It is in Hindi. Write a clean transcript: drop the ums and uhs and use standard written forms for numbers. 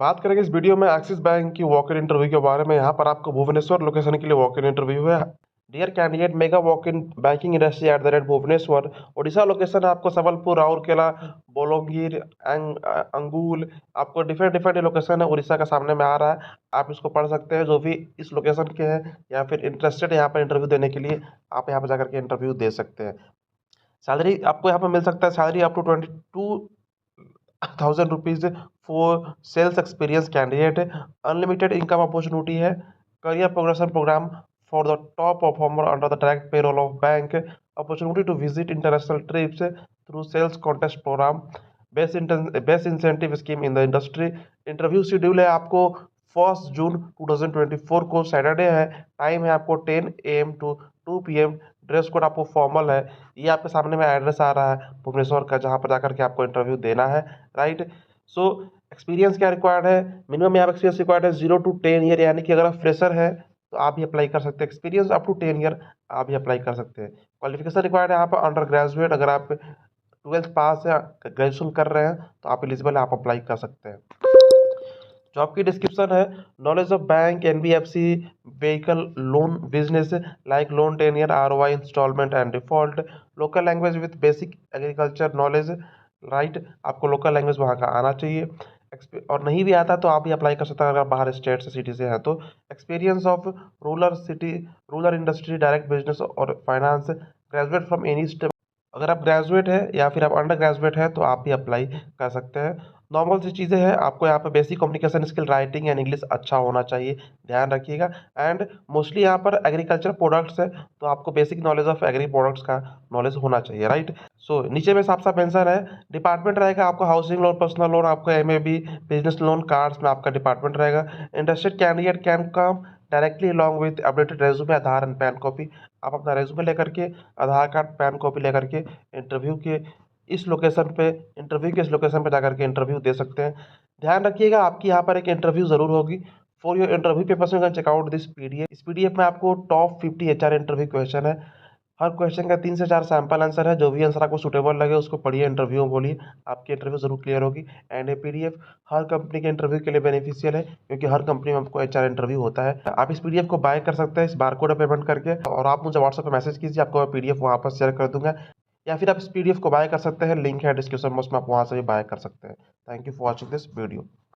बात करेंगे इस वीडियो में एक्सिस बैंक की वॉक इन इंटरव्यू के बारे में। यहाँ पर आपको भुवनेश्वर लोकेशन के लिए वॉक इन इंटरव्यू है। Dear candidate, mega walk in banking industry at the rate Bhubaneswar. Odisha location है आपको संबलपुर, राउरकेला, बोलोंगीर, अंगुल। आपको डिफरेंट डिफरेंट लोकेशन है, उड़ीसा का सामने में आ रहा है। आप इसको पढ़ सकते हैं, जो भी इस लोकेशन के हैं या फिर इंटरेस्टेड है यहाँ पर इंटरव्यू देने के लिए, आप यहाँ पर जाकर के इंटरव्यू दे सकते हैं। सैलरी आपको यहाँ पर मिल सकता है, salary up to 22,000 rupees for sales experience candidate. Unlimited income opportunity है। Career progression program for the top performer under the direct payroll of bank. Opportunity to visit international trips through sales contest program. Best incentive scheme in the industry. Interview schedule है आपको 1 जून 2024 को सैटरडे है। टाइम है आपको 10 AM to 2 PM। Dress code आपको फॉर्मल है। ये आपके सामने में एड्रेस आ रहा है भुवनेश्वर का, जहाँ पर जाकर के आपको इंटरव्यू देना है। राइट। सो एक्सपीरियंस क्या रिक्वायर्ड है? मिनिमम यहाँ एक्सपीरियंस रिक्वायर्ड है 0 to 10 ईयर, यानी कि अगर आप फ्रेशर है तो आप भी अप्लाई कर सकते हैं। एक्सपीरियंस अप टू 10 ईयर आप भी अप्लाई कर सकते हैं। क्वालिफिकेशन रिक्वायर्ड है यहाँ पर अंडर ग्रेजुएट। अगर आप 12th पास या ग्रेजुएशन कर रहे हैं तो आप एलिजिबल है, आप अप्लाई कर सकते हैं। जॉब की डिस्क्रिप्शन है, knowledge of bank, NBFC, vehicle loan business like loan tenure, ROI, instalment and default. Local language with basic agriculture knowledge. Right, आपको लोकल लैंग्वेज वहाँ का आना चाहिए। और नहीं भी आता तो आप भी अप्लाई कर सकते हैं अगर बाहर स्टेट से, सिटी से हैं तो। Experience of rural industry, direct business और finance. Graduate from any state. अगर आप ग्रेजुएट है या फिर आप अंडर ग्रेजुएट है तो आप भी अप्लाई कर सकते हैं। नॉर्मल सी चीज़ें हैं, आपको यहाँ पे basic communication skill, writing and English अच्छा होना चाहिए, ध्यान रखिएगा। एंड मोस्टली यहाँ पर एग्रीकल्चर प्रोडक्ट्स है तो आपको basic knowledge of agri products का नॉलेज होना चाहिए। राइट। सो नीचे में साफ साफ मेंशन है, डिपार्टमेंट रहेगा आपका हाउसिंग लोन, पर्सनल लोन, आपका MAB, बिजनेस लोन, कार्ड्स में आपका डिपार्टमेंट रहेगा। Interested candidate can come directly along with updated resume, Aadhaar and pan copy. आप अपना रेज्यूमे लेकर के, आधार कार्ड, पैन कॉपी लेकर के इंटरव्यू के इस लोकेशन पे जाकर के इंटरव्यू दे सकते हैं। ध्यान रखिएगा, आपकी यहाँ पर एक इंटरव्यू जरूर होगी। For your interview papers you can checkout this PDF। इस PDF में आपको टॉप 50 HR इंटरव्यू क्वेश्चन है। हर क्वेश्चन का 3 से 4 सैंपल आंसर है। जो भी आंसर आपको सुटेबल लगे उसको पढ़िए, इंटरव्यू में बोलिए, आपकी इंटरव्यू जरूर क्लियर होगी। एंड ये PDF हर कंपनी के इंटरव्यू के लिए बेनिफिशियल है, क्योंकि हर कंपनी में आपको HR इंटरव्यू होता है। आप इस PDF को बाय कर सकते हैं इस बारकोड पर पेमेंट करके, और आप मुझे व्हाट्सएप पर मैसेज कीजिए, आपको मैं PDF वहाँ पर शेयर कर दूंगा। या फिर आप इस PDF को बाय कर सकते हैं, लिंक है डिस्क्रिप्शन बॉक्स में, आप वहाँ से भी बाय कर सकते हैं। Thank you for watching this video.